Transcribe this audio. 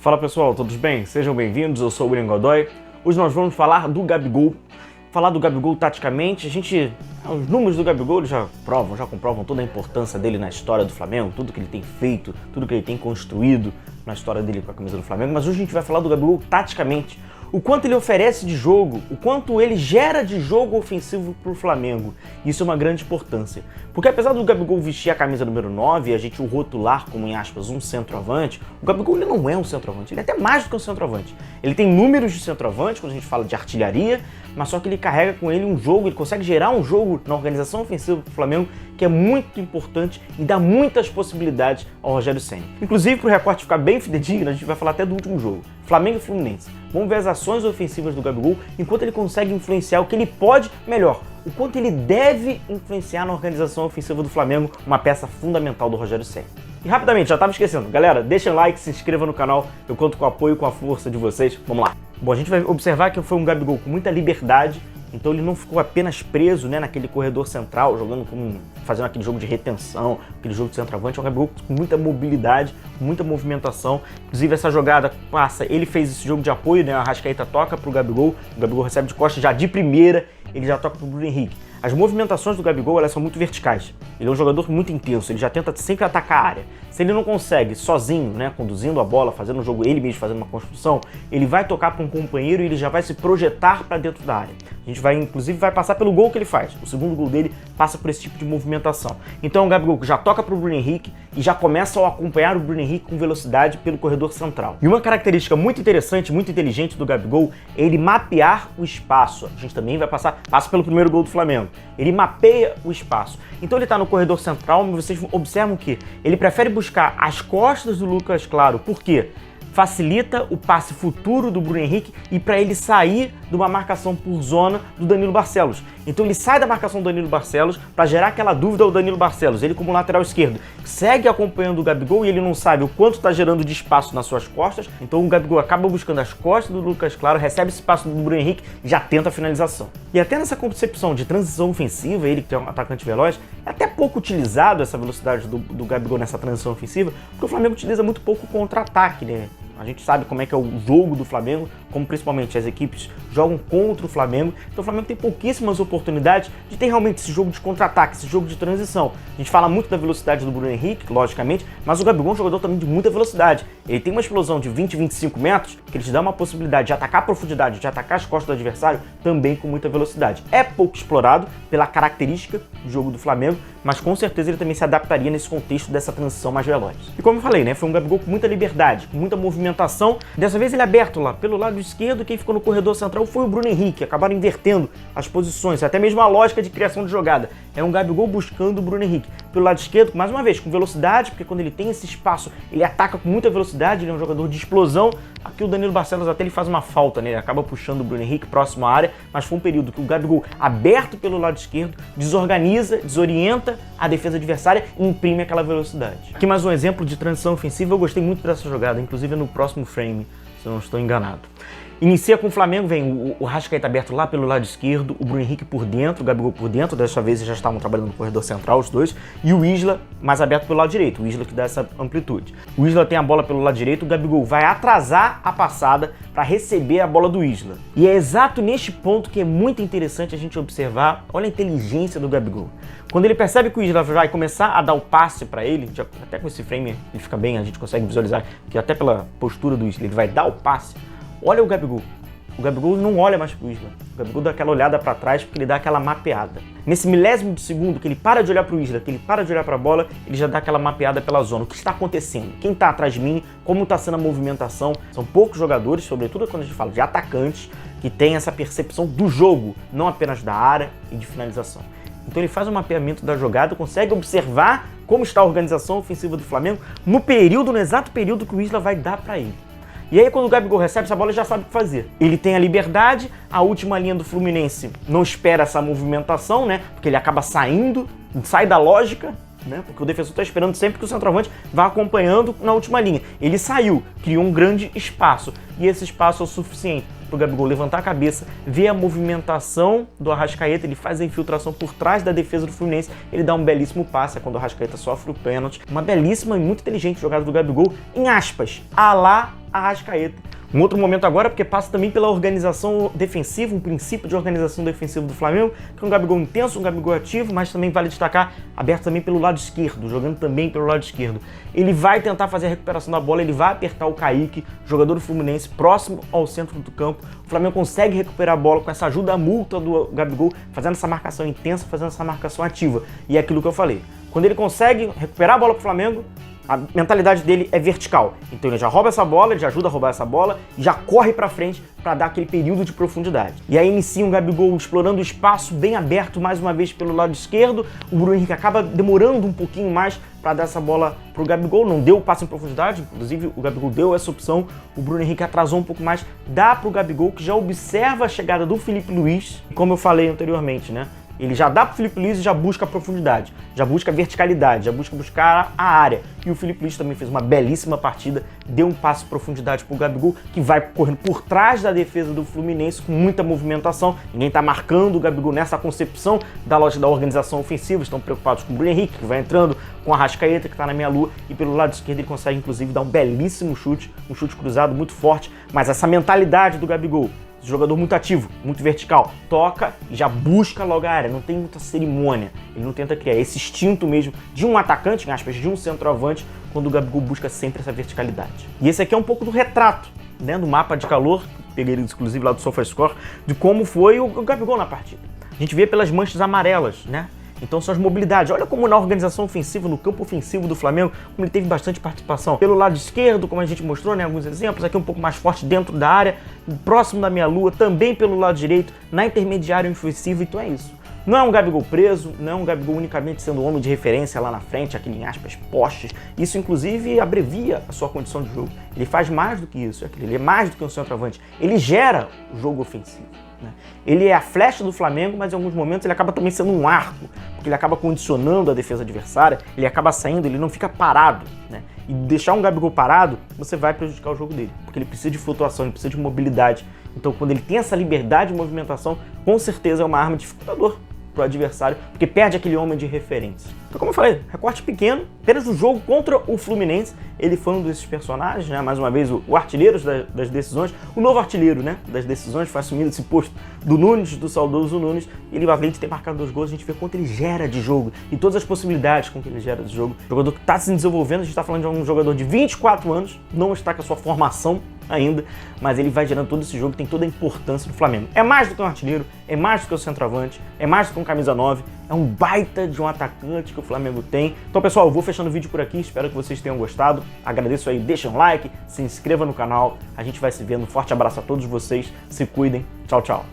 Fala pessoal, todos bem? Sejam bem-vindos, eu sou o William Godoy. Hoje nós vamos falar do Gabigol. Falar do Gabigol taticamente, os números do Gabigol eles já comprovam toda a importância dele na história do Flamengo, tudo que ele tem feito, tudo que ele tem construído na história dele com a camisa do Flamengo. Mas hoje a gente vai falar do Gabigol taticamente. O quanto ele oferece de jogo, o quanto ele gera de jogo ofensivo para o Flamengo. Isso é uma grande importância. Porque apesar do Gabigol vestir a camisa número 9 e a gente o rotular como, em aspas, um centroavante, o Gabigol ele não é um centroavante, ele é até mais do que um centroavante. Ele tem números de centroavante quando a gente fala de artilharia, mas só que ele carrega com ele um jogo, ele consegue gerar um jogo na organização ofensiva do Flamengo que é muito importante e dá muitas possibilidades ao Rogério Ceni. Inclusive, para o recorte ficar bem fidedigno, a gente vai falar até do último jogo, Flamengo e Fluminense. Vamos ver as ações ofensivas do Gabigol, enquanto ele consegue influenciar o que ele pode, melhor, o quanto ele deve influenciar na organização ofensiva do Flamengo, uma peça fundamental do Rogério Ceni. E rapidamente, já estava esquecendo, galera, deixa o like, se inscreva no canal, eu conto com o apoio, com a força de vocês, vamos lá. Bom, a gente vai observar que foi um Gabigol com muita liberdade, então ele não ficou apenas preso, naquele corredor central, fazendo aquele jogo de retenção, aquele jogo de centroavante. É um Gabigol com muita mobilidade, muita movimentação. Inclusive essa jogada passa, ele fez esse jogo de apoio, a Arrascaeta toca pro Gabigol, o Gabigol recebe de costas já de primeira, ele já toca pro Bruno Henrique. As movimentações do Gabigol, elas são muito verticais. Ele é um jogador muito intenso, ele já tenta sempre atacar a área. Se ele não consegue sozinho, conduzindo a bola, fazendo um jogo ele mesmo, fazendo uma construção, ele vai tocar para um companheiro e ele já vai se projetar para dentro da área. A gente inclusive vai passar pelo gol que ele faz. O segundo gol dele passa por esse tipo de movimentação. Então o Gabigol já toca para o Bruno Henrique e já começa a acompanhar o Bruno Henrique com velocidade pelo corredor central. E uma característica muito interessante, muito inteligente do Gabigol é ele mapear o espaço. A gente também vai passa pelo primeiro gol do Flamengo. Ele mapeia o espaço. Então ele está no corredor central, mas vocês observam que ele prefere buscar as costas do Lucas Claro. Por quê? Facilita o passe futuro do Bruno Henrique e para ele sair de uma marcação por zona do Danilo Barcelos. Então ele sai da marcação do Danilo Barcelos para gerar aquela dúvida ao Danilo Barcelos. Ele, como lateral esquerdo, segue acompanhando o Gabigol e ele não sabe o quanto está gerando de espaço nas suas costas. Então o Gabigol acaba buscando as costas do Lucas Claro, recebe esse passo do Bruno Henrique e já tenta a finalização. E até nessa concepção de transição ofensiva, ele que é um atacante veloz, é até pouco utilizado essa velocidade do Gabigol nessa transição ofensiva, porque o Flamengo utiliza muito pouco o contra-ataque, A gente sabe como é que é o jogo do Flamengo, como principalmente as equipes jogam contra o Flamengo. Então o Flamengo tem pouquíssimas oportunidades de ter realmente esse jogo de contra-ataque, esse jogo de transição. A gente fala muito da velocidade do Bruno Henrique, logicamente, mas o Gabigol é um jogador também de muita velocidade. Ele tem uma explosão de 20, 25 metros, que ele te dá uma possibilidade de atacar a profundidade, de atacar as costas do adversário, também com muita velocidade. É pouco explorado pela característica do jogo do Flamengo, mas com certeza ele também se adaptaria nesse contexto dessa transição mais veloz. E como eu falei, foi um Gabigol com muita liberdade, com muita movimentação. Dessa vez ele é aberto lá pelo lado esquerdo, quem ficou no corredor central foi o Bruno Henrique, acabaram invertendo as posições, até mesmo a lógica de criação de jogada. É um Gabigol buscando o Bruno Henrique. Pelo lado esquerdo, mais uma vez, com velocidade, porque quando ele tem esse espaço, ele ataca com muita velocidade, ele é um jogador de explosão. Aqui o Danilo Barcelos até ele faz uma falta, ele acaba puxando o Bruno Henrique próximo à área, mas foi um período que o Gabigol, aberto pelo lado esquerdo, desorganiza, desorienta a defesa adversária e imprime aquela velocidade. Aqui mais um exemplo de transição ofensiva, eu gostei muito dessa jogada, inclusive no próximo frame, se eu não estou enganado. Inicia com o Flamengo, vem o Arrascaeta aberto lá pelo lado esquerdo, o Bruno Henrique por dentro, o Gabigol por dentro, dessa vez eles já estavam trabalhando no corredor central, os dois, e o Isla mais aberto pelo lado direito, o Isla que dá essa amplitude. O Isla tem a bola pelo lado direito, o Gabigol vai atrasar a passada para receber a bola do Isla. E é exato neste ponto que é muito interessante a gente observar, olha a inteligência do Gabigol. Quando ele percebe que o Isla vai começar a dar o passe para ele, até com esse frame ele fica bem, a gente consegue visualizar que até pela postura do Isla ele vai dar o passe. Olha o Gabigol. O Gabigol não olha mais pro Isla. O Gabigol dá aquela olhada para trás porque ele dá aquela mapeada. Nesse milésimo de segundo que ele para de olhar pro Isla, que ele para de olhar para a bola, ele já dá aquela mapeada pela zona. O que está acontecendo? Quem está atrás de mim? Como está sendo a movimentação? São poucos jogadores, sobretudo quando a gente fala de atacantes, que têm essa percepção do jogo, não apenas da área e de finalização. Então ele faz um mapeamento da jogada, consegue observar como está a organização ofensiva do Flamengo no exato período que o Isla vai dar para ele. E aí quando o Gabigol recebe essa bola, ele já sabe o que fazer. Ele tem a liberdade, a última linha do Fluminense não espera essa movimentação, porque ele acaba saindo, sai da lógica, porque o defensor está esperando sempre que o centroavante vá acompanhando na última linha. Ele saiu, criou um grande espaço, e esse espaço é o suficiente pro Gabigol levantar a cabeça, ver a movimentação do Arrascaeta, ele faz a infiltração por trás da defesa do Fluminense, ele dá um belíssimo passe, é quando o Arrascaeta sofre o pênalti. Uma belíssima e muito inteligente jogada do Gabigol, em aspas, à lá Arrascaeta. Um outro momento agora, porque passa também pela organização defensiva, um princípio de organização defensiva do Flamengo, que é um Gabigol intenso, um Gabigol ativo, mas também vale destacar, aberto também pelo lado esquerdo, jogando também pelo lado esquerdo. Ele vai tentar fazer a recuperação da bola, ele vai apertar o Kaique, jogador do Fluminense, próximo ao centro do campo. O Flamengo consegue recuperar a bola com essa ajuda mútua do Gabigol, fazendo essa marcação intensa, fazendo essa marcação ativa. E é aquilo que eu falei. Quando ele consegue recuperar a bola pro Flamengo, a mentalidade dele é vertical, então ele já rouba essa bola, ele já ajuda a roubar essa bola e já corre pra frente para dar aquele período de profundidade. E aí inicia um Gabigol explorando o espaço bem aberto mais uma vez pelo lado esquerdo, o Bruno Henrique acaba demorando um pouquinho mais para dar essa bola pro Gabigol, não deu o passe em profundidade, inclusive o Gabigol deu essa opção, o Bruno Henrique atrasou um pouco mais, dá pro Gabigol que já observa a chegada do Felipe Luiz, como eu falei anteriormente, né? Ele já dá pro Felipe Luiz e já busca a profundidade, já busca a verticalidade, já buscar a área. E o Felipe Luiz também fez uma belíssima partida, deu um passe de profundidade pro Gabigol, que vai correndo por trás da defesa do Fluminense com muita movimentação. Ninguém tá marcando o Gabigol nessa concepção da lógica da organização ofensiva, estão preocupados com o Bruno Henrique, que vai entrando, com a Arrascaeta, que tá na meia-lua, e pelo lado esquerdo ele consegue inclusive dar um belíssimo chute, um chute cruzado muito forte, mas essa mentalidade do Gabigol, jogador muito ativo, muito vertical, toca e já busca logo a área, não tem muita cerimônia, ele não tenta criar esse instinto mesmo de um atacante, em aspas, de um centroavante, quando o Gabigol busca sempre essa verticalidade. E esse aqui é um pouco do retrato, né, do mapa de calor, peguei ele inclusive lá do SofaScore, de como foi o Gabigol na partida. A gente vê pelas manchas amarelas, né? Então são as mobilidades. Olha como na organização ofensiva, no campo ofensivo do Flamengo, como ele teve bastante participação. Pelo lado esquerdo, como a gente mostrou, né, alguns exemplos, aqui um pouco mais forte dentro da área, próximo da meia-lua, também pelo lado direito, na intermediária ofensiva, então é isso. Não é um Gabigol preso, não é um Gabigol unicamente sendo um homem de referência lá na frente, aquele em aspas, postes. Isso inclusive abrevia a sua condição de jogo. Ele faz mais do que isso, ele é mais do que um centroavante. Ele gera o jogo ofensivo. Ele é a flecha do Flamengo, mas em alguns momentos ele acaba também sendo um arco, porque ele acaba condicionando a defesa adversária, ele acaba saindo, ele não fica parado, né? E deixar um Gabigol parado, você vai prejudicar o jogo dele, porque ele precisa de flutuação, ele precisa de mobilidade. Então quando ele tem essa liberdade de movimentação, com certeza é uma arma dificultadora pro adversário, porque perde aquele homem de referência. Então, como eu falei, recorte pequeno, apenas o jogo contra o Fluminense, ele foi um desses personagens, né? Mais uma vez, o artilheiro das decisões, o novo artilheiro, né, das decisões, foi assumindo esse posto do Nunes, do saudoso Nunes, e ele, além de ter marcado 2 gols, a gente vê quanto ele gera de jogo, e todas as possibilidades com que ele gera de jogo. O jogador que está se desenvolvendo, a gente está falando de um jogador de 24 anos, não está com a sua formação ainda, mas ele vai gerando todo esse jogo, tem toda a importância do Flamengo. É mais do que um artilheiro, é mais do que um centroavante, é mais do que um camisa 9, é um baita de um atacante que o Flamengo tem. Então, pessoal, eu vou fechando o vídeo por aqui, espero que vocês tenham gostado. Agradeço aí, deixem um like, se inscreva no canal, a gente vai se vendo. Um forte abraço a todos vocês, se cuidem, tchau, tchau.